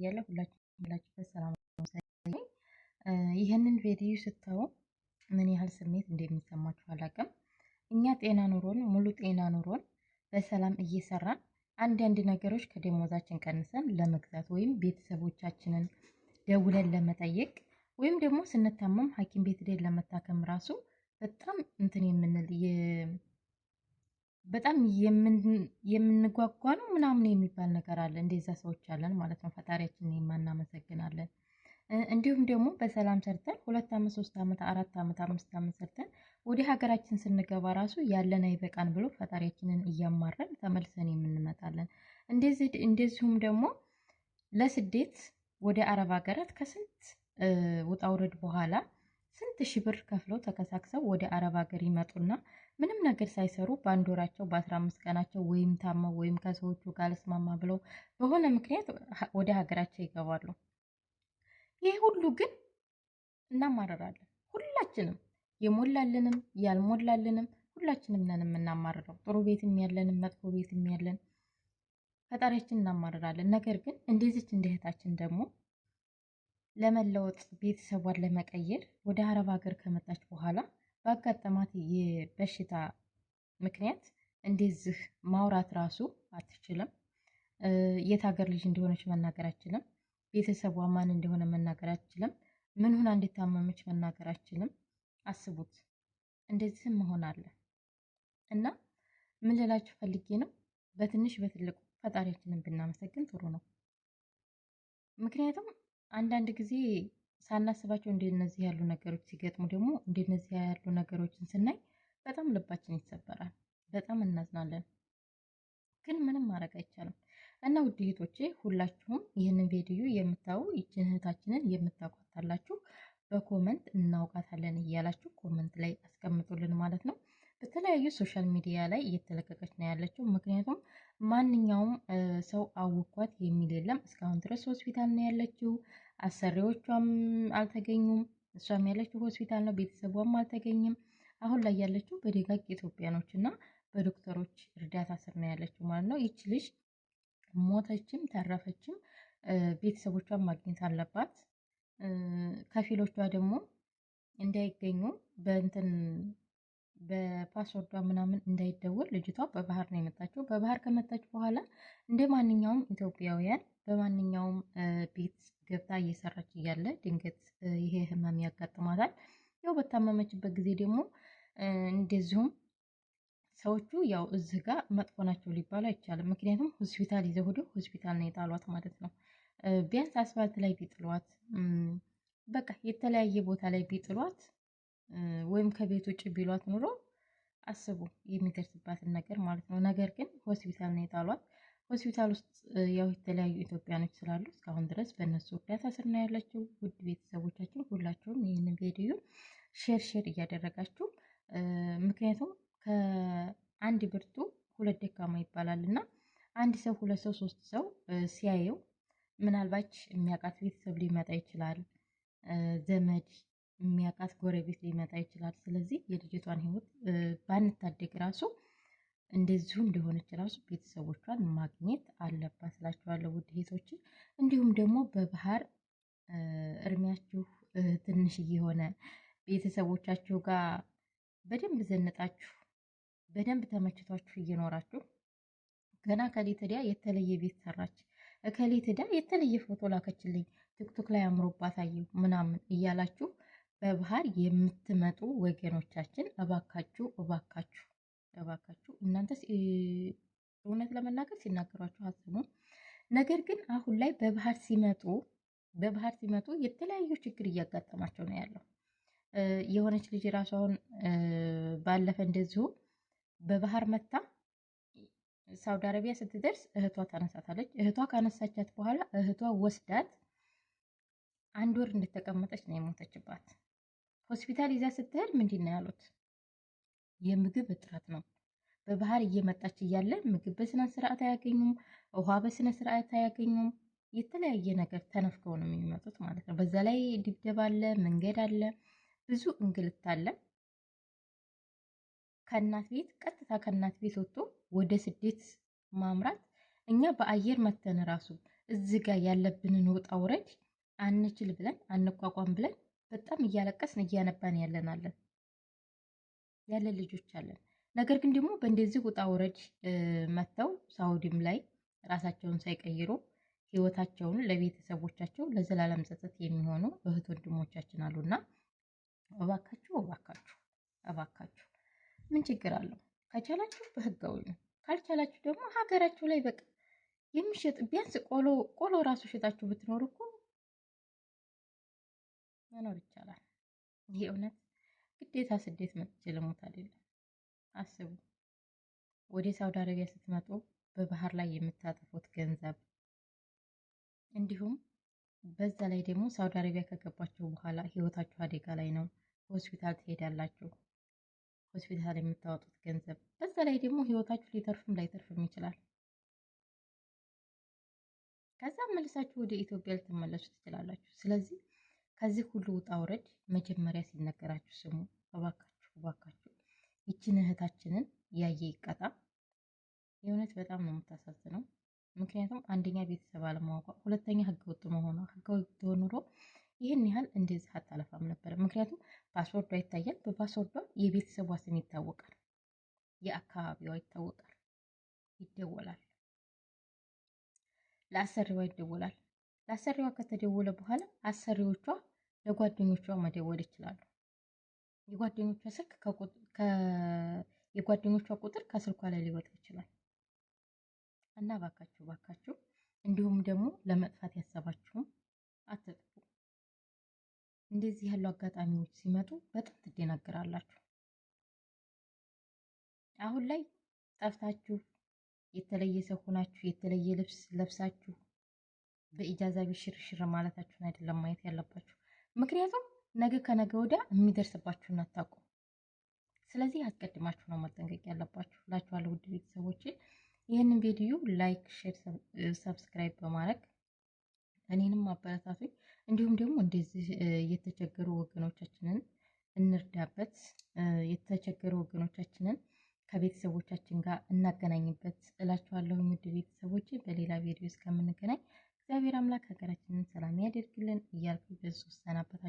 ያለ ሁላችሁም ሰላም ነው። ይህንን ቪዲዮ ስታዩ ምን ያህል ስሜት እንደሚሰማችሁ አላውቅም። እኛ ጤና ኑሮን ሙሉ ጤና ኑሮን በሰላም እየሰራን አንዳንድ ነገሮች ከደሞዛችን ቀንሰን ለመግዛት ወይም ቤተሰቦቻችንን ደውለን ለመጠየቅ ወይም ደግሞ ስንታመም ሐኪም ቤት ሄደን ለመታከም ራሱ በጣም እንትን የምንል በጣም የምንጓጓ ነው ምናምን የሚባል ነገር አለ። እንደዛ ሰዎች አለን ማለት ነው። ፈጣሪያችንን የማናመሰግናለን። እንዲሁም ደግሞ በሰላም ሰርተን 2 ዓመት 3 ዓመት 4 ዓመት 5 ዓመት ሰርተን ወደ ሀገራችን ስንገባ ራሱ ያለን አይበቃን ብሎ ፈጣሪያችንን እያማረን ተመልሰን የምንመጣለን። እንደዚሁም ደግሞ ለስደት ወደ አረብ ሀገራት ከስንት ውጣ ውረድ በኋላ ስንት ሺህ ብር ከፍለው ተከሳክሰው ወደ አረብ ሀገር ይመጡና ምንም ነገር ሳይሰሩ በአንድ ወራቸው በ15 ቀናቸው ወይም ታመው ወይም ከሰዎቹ ጋር አልስማማ ብለው በሆነ ምክንያት ወደ ሀገራቸው ይገባሉ። ይህ ሁሉ ግን እናማረራለን። ሁላችንም የሞላልንም ያልሞላልንም ሁላችንም ነን የምናማርረው። ጥሩ ቤትም ያለንም መጥፎ ቤትም ያለን ፈጣሪያችን እናማርራለን። ነገር ግን እንደዚች እንደ እህታችን ደግሞ ለመለወጥ ቤተሰቧን ለመቀየር ወደ አረብ ሀገር ከመጣች በኋላ ባጋጠማት የበሽታ ምክንያት እንደዚህ ማውራት ራሱ አትችልም። የት ሀገር ልጅ እንደሆነች መናገር አትችልም። ቤተሰቧ ማን እንደሆነ መናገር አትችልም። ምን ሆና እንድታመመች መናገር አትችልም። አስቡት፣ እንደዚህም መሆን አለ እና ምን ልላችሁ ፈልጌ ነው፣ በትንሽ በትልቁ ፈጣሪያችንን ብናመሰግን ጥሩ ነው። ምክንያቱም አንዳንድ ጊዜ ሳናስባቸው እንደነዚህ ያሉ ነገሮች ሲገጥሙ ደግሞ እንደነዚህ ያሉ ነገሮችን ስናይ በጣም ልባችን ይሰበራል፣ በጣም እናዝናለን። ግን ምንም ማድረግ አይቻልም። እና ውድ እህቶቼ ሁላችሁም ይህንን ቪዲዮ የምታዩ ይችን እህታችንን የምታውቋታላችሁ በኮመንት እናውቃታለን እያላችሁ ኮመንት ላይ አስቀምጡልን ማለት ነው። በተለያዩ ሶሻል ሚዲያ ላይ እየተለቀቀች ነው ያለችው። ምክንያቱም ማንኛውም ሰው አውቋት የሚል የለም። እስካሁን ድረስ ሆስፒታል ነው ያለችው። አሰሪዎቿም አልተገኙም። እሷም ያለችው ሆስፒታል ነው። ቤተሰቧም አልተገኘም። አሁን ላይ ያለችው በደጋግ ኢትዮጵያኖች እና በዶክተሮች እርዳታ ስር ነው ያለችው ማለት ነው። ይች ልጅ ሞተችም ተረፈችም ቤተሰቦቿን ማግኘት አለባት። ከፊሎቿ ደግሞ እንዳይገኙ በፓስወርዷ ምናምን እንዳይደወል ልጅቷ በባህር ነው የመጣችው። በባህር ከመጣች በኋላ እንደ ማንኛውም ኢትዮጵያውያን በማንኛውም ቤት ገብታ እየሰራች እያለ ድንገት ይሄ ህመም ያጋጥማታል። ያው በታመመችበት ጊዜ ደግሞ እንደዚሁም ሰዎቹ ያው እዚህ ጋር መጥፎ ናቸው ሊባሉ አይቻልም። ምክንያቱም ሆስፒታል ይዘው ሄደው ሆስፒታል ነው የጣሏት ማለት ነው። ቢያንስ አስፋልት ላይ ቢጥሏት፣ በቃ የተለያየ ቦታ ላይ ቢጥሏት ወይም ከቤት ውጭ ቢሏት ኑሮ አስቡ የሚደርስባትን ነገር ማለት ነው። ነገር ግን ሆስፒታል ነው የጣሏት። ሆስፒታል ውስጥ ያው የተለያዩ ኢትዮጵያኖች ስላሉ እስካሁን ድረስ በእነሱ እርዳታ ስር ነው ያለችው። ውድ ቤተሰቦቻችን ሁላችሁም ይህንን ቪዲዮ ሼር እያደረጋችሁ ምክንያቱም ከአንድ ብርቱ ሁለት ደካማ ይባላል እና አንድ ሰው ሁለት ሰው ሶስት ሰው ሲያየው ምናልባት የሚያውቃት ቤተሰብ ሊመጣ ይችላል፣ ዘመድ የሚያውቃት ጎረቤት ሊመጣ ይችላል። ስለዚህ የልጅቷን ህይወት ባንታደግ ራሱ እንደዚሁ እንደሆነች ራሱ ቤተሰቦቿን ማግኘት አለባት ስላችኋለሁ ውድ እህቶቼ። እንዲሁም ደግሞ በባህር እድሜያችሁ ትንሽ እየሆነ ቤተሰቦቻችሁ ጋር በደንብ ዘንጣችሁ በደንብ ተመችቷችሁ እየኖራችሁ ገና ከሌት ወዲያ የተለየ ቤት ሰራች፣ ከሌት ወዲያ የተለየ ፎቶ ላከችልኝ፣ ቲክቶክ ላይ አምሮባት አየሁ ምናምን እያላችሁ በባህር የምትመጡ ወገኖቻችን እባካችሁ እባካችሁ እባካችሁ እናንተስ እውነት ለመናገር ሲናገሯችሁ አስቡም። ነገር ግን አሁን ላይ በባህር ሲመጡ የተለያዩ ችግር እያጋጠማቸው ነው ያለው። የሆነች ልጅ ራሷን ባለፈ እንደዚሁ በባህር መታ ሳውዲ አረቢያ ስትደርስ እህቷ ታነሳታለች። እህቷ ካነሳቻት በኋላ እህቷ ወስዳት 1 ወር እንደተቀመጠች ነው የሞተችባት። ሆስፒታል ይዛ ስትሄድ ምንድን ነው ያሉት? የምግብ እጥረት ነው። በባህር እየመጣች እያለ ምግብ በስነ ስርዓት አያገኙም፣ ውሃ በስነ ስርዓት አያገኙም። የተለያየ ነገር ተነፍከው ነው የሚመጡት ማለት ነው። በዛ ላይ ድብደባ አለ፣ መንገድ አለ፣ ብዙ እንግልት አለ። ቀጥታ ከእናት ቤት ወጥቶ ወደ ስደት ማምራት እኛ በአየር መተን ራሱ እዚህ ጋር ያለብንን ውጣ ውረድ አንችል ብለን አንቋቋም ብለን በጣም እያለቀስን እያነባን ያለን ልጆች አለን። ነገር ግን ደግሞ በእንደዚህ ውጣ ውረድ መተው ሳውዲም ላይ ራሳቸውን ሳይቀይሩ ህይወታቸውን ለቤተሰቦቻቸው ለዘላለም ጸጸት የሚሆኑ እህት ወንድሞቻችን አሉና እባካችሁ እባካችሁ እባካችሁ ምን ችግር አለው? ከቻላችሁ በህጋዊ ነው፣ ካልቻላችሁ ደግሞ ሀገራችሁ ላይ በቃ የሚሸጥ ቢያንስ ቆሎ ራሱ ሽጣችሁ ብትኖር እኮ መኖር ይቻላል። ይሄ እውነት ግዴታ ስደት መጥቼ ልሞት አይደለም። አስቡ፣ ወደ ሳውዲ አረቢያ ስትመጡ በባህር ላይ የምታጠፉት ገንዘብ እንዲሁም በዛ ላይ ደግሞ ሳውዲ አረቢያ ከገባችሁ በኋላ ህይወታችሁ አደጋ ላይ ነው። ሆስፒታል ትሄዳላችሁ። ሆስፒታል የምታወጡት ገንዘብ በዛ ላይ ደግሞ ህይወታችሁ ሊተርፍም ላይተርፍም ይችላል። ከዛ መልሳችሁ ወደ ኢትዮጵያ ልትመለሱ ትችላላችሁ። ስለዚህ ከዚህ ሁሉ ውጣ ውረድ መጀመሪያ ሲነገራችሁ ስሙ። እባካችሁ እባካችሁ ይችን እህታችንን ያየ ይቀጣ። የእውነት በጣም ነው የምታሳዝነው። ምክንያቱም አንደኛ ቤተሰብ አለማወቋ፣ ሁለተኛ ህገወጥ መሆኗ። ህጋዊ ብትሆን ኑሮ ይህን ያህል እንደዚህ አታለፋም ነበር። ምክንያቱም ፓስወርዷ ይታያል። በፓስወርዷ የቤተሰቧ ስም ይታወቃል፣ የአካባቢዋ ይታወቃል፣ ይደወላል፣ ለአሰሪዋ ይደወላል። ለአሰሪዋ ከተደወለ በኋላ አሰሪዎቿ ለጓደኞቿ መደወል ይችላሉ። የጓደኞቿ ቁጥር ከስልኳ ላይ ሊወጣ ይችላል። እና ባካችሁ ባካችሁ፣ እንዲሁም ደግሞ ለመጥፋት ያሰባችሁም አትጥፉ። እንደዚህ ያሉ አጋጣሚዎች ሲመጡ በጣም ትደናገራላችሁ። አሁን ላይ ጠፍታችሁ የተለየ ሰው ሆናችሁ የተለየ ልብስ ለብሳችሁ በኢጃዛ ቤት ሽርሽር ማለታችሁን አይደለም ማየት ያለባችሁ። ምክንያቱም ነገ ከነገ ወዲያ የሚደርስባችሁን አታውቁም። ስለዚህ አስቀድማችሁ ነው መጠንቀቅ ያለባችሁ እላችኋለሁ። ውድ ቤተሰቦቼ ይህንን ቪዲዮ ላይክ፣ ሼር፣ ሰብስክራይብ በማድረግ እኔንም አበረታቱኝ። እንዲሁም ደግሞ እንደዚህ የተቸገሩ ወገኖቻችንን እንርዳበት፣ የተቸገሩ ወገኖቻችንን ከቤተሰቦቻችን ጋር እናገናኝበት እላችኋለሁ። ውድ ቤተሰቦቼ በሌላ ቪዲዮ እስከምንገናኝ እግዚአብሔር አምላክ ሀገራችንን ሰላም ያደርግልን እያልኩ በሱ ሰናበት